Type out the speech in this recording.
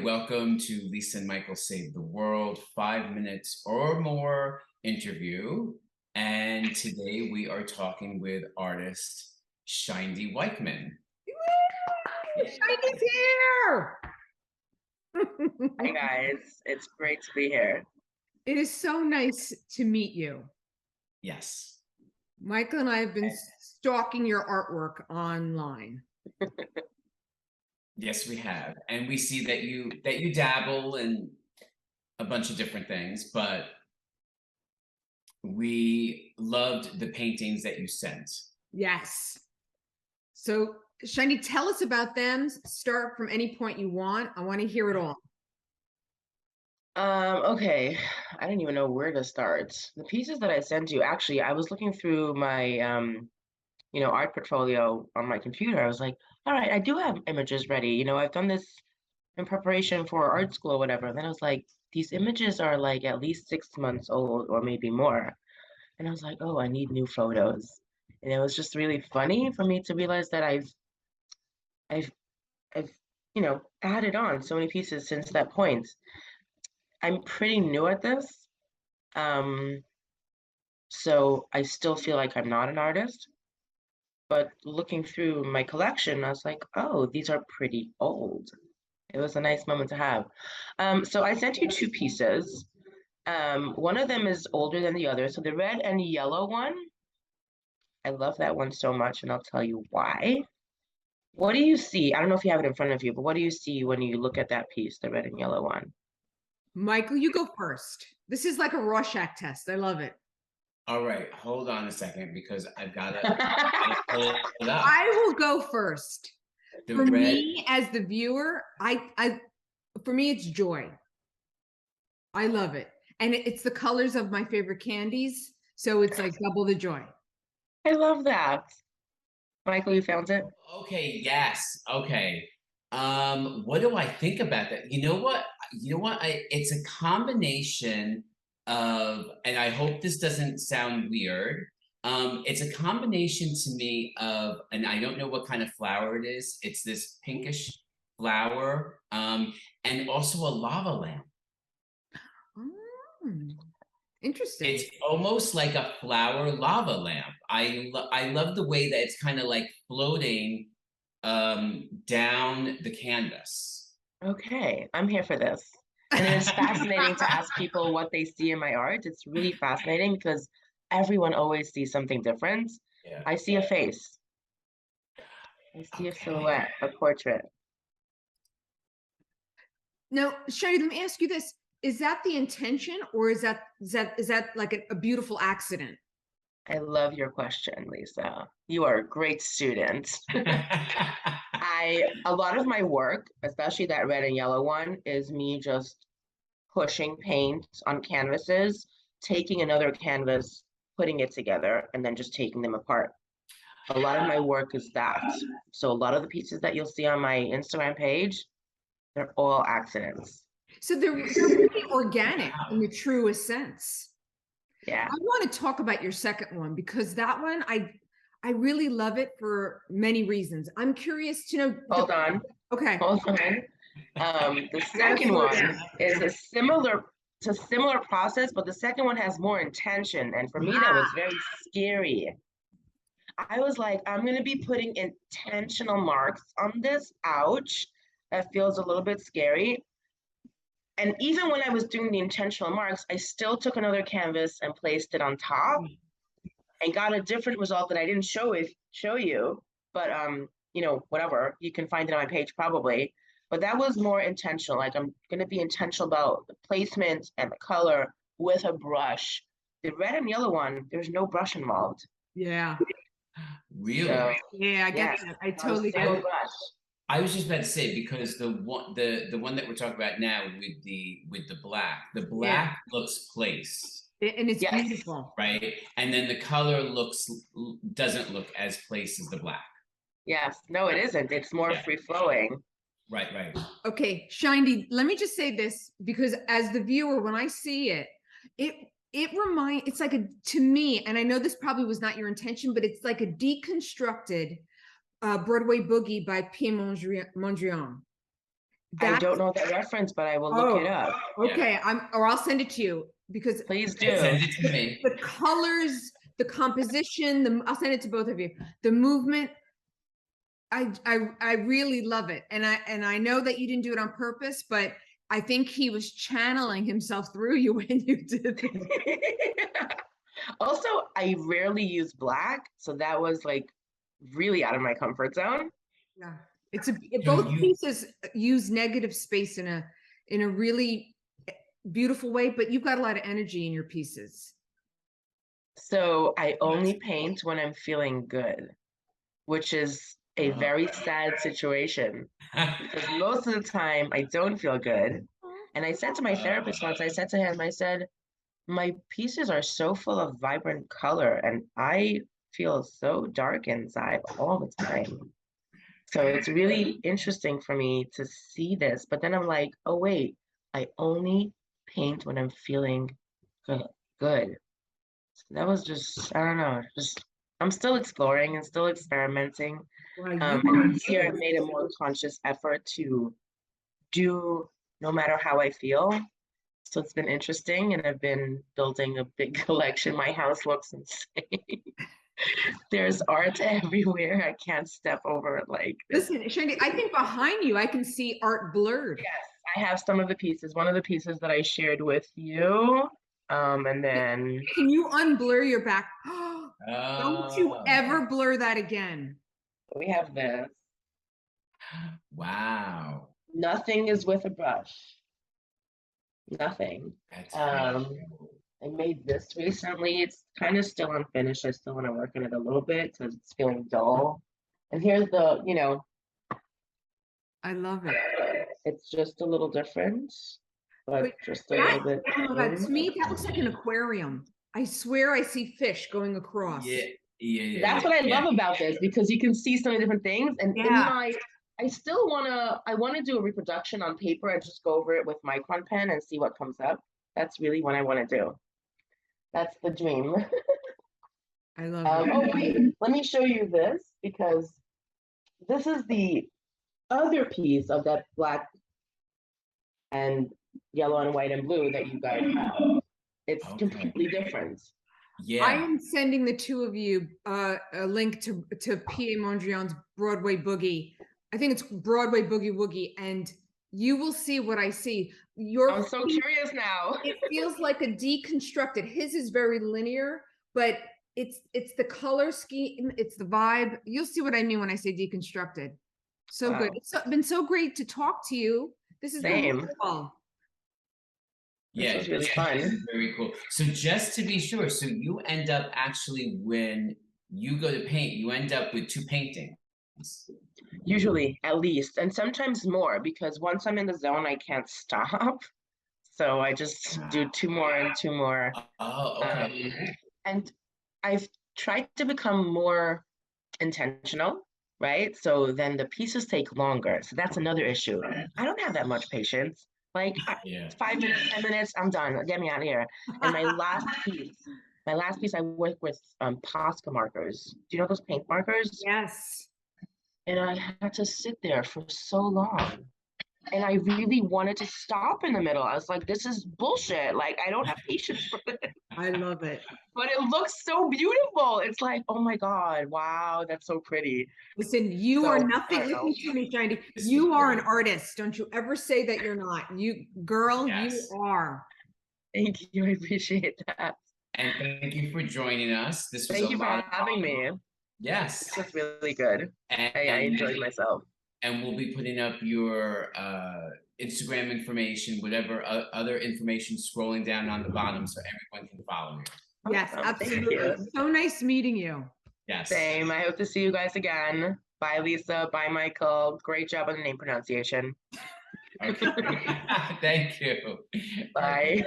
welcome to Lisa and Michael Save the World, 5 minutes or more interview. And today we are talking with artist Shaindy Weichman. Shaindy's here! Hi guys, it's great to be here. It is so nice to meet you. Yes. Michael and I have been stalking your artwork online. Yes, we have. And we see that you dabble in a bunch of different things, but we loved the paintings that you sent. Yes. So, Shaindy, tell us about them. Start from any point you want. I want to hear it all. Okay, I don't even know where to start. The pieces that I sent you, actually, I was looking through my art portfolio on my computer. I was like, all right, I do have images ready. I've done this in preparation for art school or whatever. And then I was like, these images are like at least 6 months old or maybe more. And I was like, oh, I need new photos. And it was just really funny for me to realize that I've added on so many pieces since that point. I'm pretty new at this. So I still feel like I'm not an artist. But looking through my collection, I was like, oh, these are pretty old. It was a nice moment to have. So I sent you 2 pieces. One of them is older than the other. So the red and yellow one, I love that one so much, and I'll tell you why. What do you see? I don't know if you have it in front of you, but what do you see when you look at that piece, the red and yellow one? Michael, you go first. This is like a Rorschach test. I love it. All right, hold on a second because I've got to pull it up. I will go first. For me, as the viewer, for me, it's joy. I love it. And it's the colors of my favorite candies. So it's like double the joy. I love that. Michael, you found it? Okay, yes. Okay. What do I think about that? You know what? It's a combination of, and I hope this doesn't sound weird. It's a combination to me of, and I don't know what kind of flower it is. It's this pinkish flower, and also a lava lamp. Interesting. It's almost like a flower lava lamp. I love the way that it's kind of like floating down the canvas. Okay, I'm here for this. And it's fascinating to ask people what they see in my art. It's really fascinating because everyone always sees something different. Yeah. I see a face. I see a silhouette, a portrait. Now, Shaindy, let me ask you this. Is that the intention, or is that like a beautiful accident? I love your question, Lisa. You are a great student. A lot of my work, especially that red and yellow one, is me just pushing paint on canvases, taking another canvas, putting it together, and then just taking them apart. A lot of my work is that. So a lot of the pieces that you'll see on my Instagram page, they're all accidents. So they're really organic in the truest sense. Yeah. I want to talk about your second one because that one, I really love it for many reasons. I'm curious to know. Hold on. Okay. Hold on. The second one is a similar process, but the second one has more intention. And for me, that was very scary. I was like, I'm going to be putting intentional marks on this. Ouch. That feels a little bit scary. And even when I was doing the intentional marks, I still took another canvas and placed it on top and got a different result that I didn't show you, but whatever, you can find it on my page probably. But that was more intentional. Like, I'm going to be intentional about the placement and the color with a brush. The red and yellow one, there's no brush involved. Yeah. Really? So, yeah, I get that. I totally get it. I was just about to say, because the one that we're talking about now with the black looks placed, and it's beautiful, right? And then the color doesn't look as placed as the black. Yes, no, it isn't. It's more free flowing. Right. Okay, Shaindy, let me just say this, because as the viewer, when I see it, it's like to me, and I know this probably was not your intention, but it's like a deconstructed Broadway Boogie by Pierre Mondrian. I That's don't know that reference, but I will look it up. okay. Or I'll send it to you because Please do. Send it to me. the colors, the composition, I'll send it to both of you. The movement, I really love it. And I know that you didn't do it on purpose, but I think he was channeling himself through you when you did it. Also, I rarely use black, so that was like really out of my comfort zone. Yeah. Both you- pieces use negative space in a really beautiful way, but you've got a lot of energy in your pieces. So I only paint when I'm feeling good, which is a very sad situation because most of the time I don't feel good. And I said to my therapist once, I said to him, I said, my pieces are so full of vibrant color and I feel so dark inside all the time. So it's really interesting for me to see this, but then I'm like, oh wait, I only paint when I'm feeling good. Good. So that was just, I don't know, just I'm still exploring and still experimenting. Wow, And this year I've made a more conscious effort to do no matter how I feel. So it's been interesting, and I've been building a big collection. My house looks insane. There's art everywhere. I can't step over it like this. Listen, Shaindy, I think behind you I can see art blurred. Yes, I have some of the pieces. One of the pieces that I shared with you. And then Can you unblur your back? Don't you Oh, ever blur that again. we have this. wow. Nothing is with a brush. Nothing. That's Um, I made this recently. It's kind of still unfinished. I still want to work on it a little bit because it's feeling dull. And here's the, I love it. it's just a little different, but But just a little bit. Oh my God, to me, that looks like an aquarium. I swear I see fish going across. That's what I love about this because you can see so many different things. And in my, I wanna do a reproduction on paper and just go over it with micron pen and see what comes up. That's really what I want to do. That's the dream. I love it. Oh wait, let me show you this because this is the other piece of that black and yellow and white and blue that you guys have. It's completely different. Yeah. I am sending the two of you a link to P.A. Mondrian's Broadway Boogie. I think it's Broadway Boogie Woogie, and you will see what I see. I'm so curious now. It feels like a deconstructed. His is very linear, but it's the color scheme, it's the vibe. You'll see what I mean when I say deconstructed. So good. It's been so great to talk to you. This has been wonderful. Yeah, this is really fun. Very cool. So just to be sure, so you end up actually when you go to paint, you end up with 2 paintings. Usually, at least, and sometimes more, because once I'm in the zone, I can't stop. So I just do 2 more and 2 more. Oh, okay. And I've tried to become more intentional, right? So then the pieces take longer. So that's another issue. I don't have that much patience. Like 5 minutes, 10 minutes, I'm done. Get me out of here. And my last piece, I work with Posca markers. Do you know those paint markers? Yes. And I had to sit there for so long. And I really wanted to stop in the middle. I was like, this is bullshit. Like, I don't have patience for this. I love it. But it looks so beautiful. It's like, oh my God, wow, that's so pretty. Listen, you are nothing. Listen to me, Shaindy. You are an artist. Don't you ever say that you're not. You, girl, you are. Thank you. I appreciate that. And thank you for joining us. This was Thank you for having me. Yes. This was really good. I enjoyed myself. And we'll be putting up your Instagram information, whatever other information scrolling down on the bottom so everyone can follow you. Yes, absolutely. So nice meeting you. Yes. Same. I hope to see you guys again. Bye, Lisa. Bye, Michael. Great job on the name pronunciation. Okay. Thank you. Bye.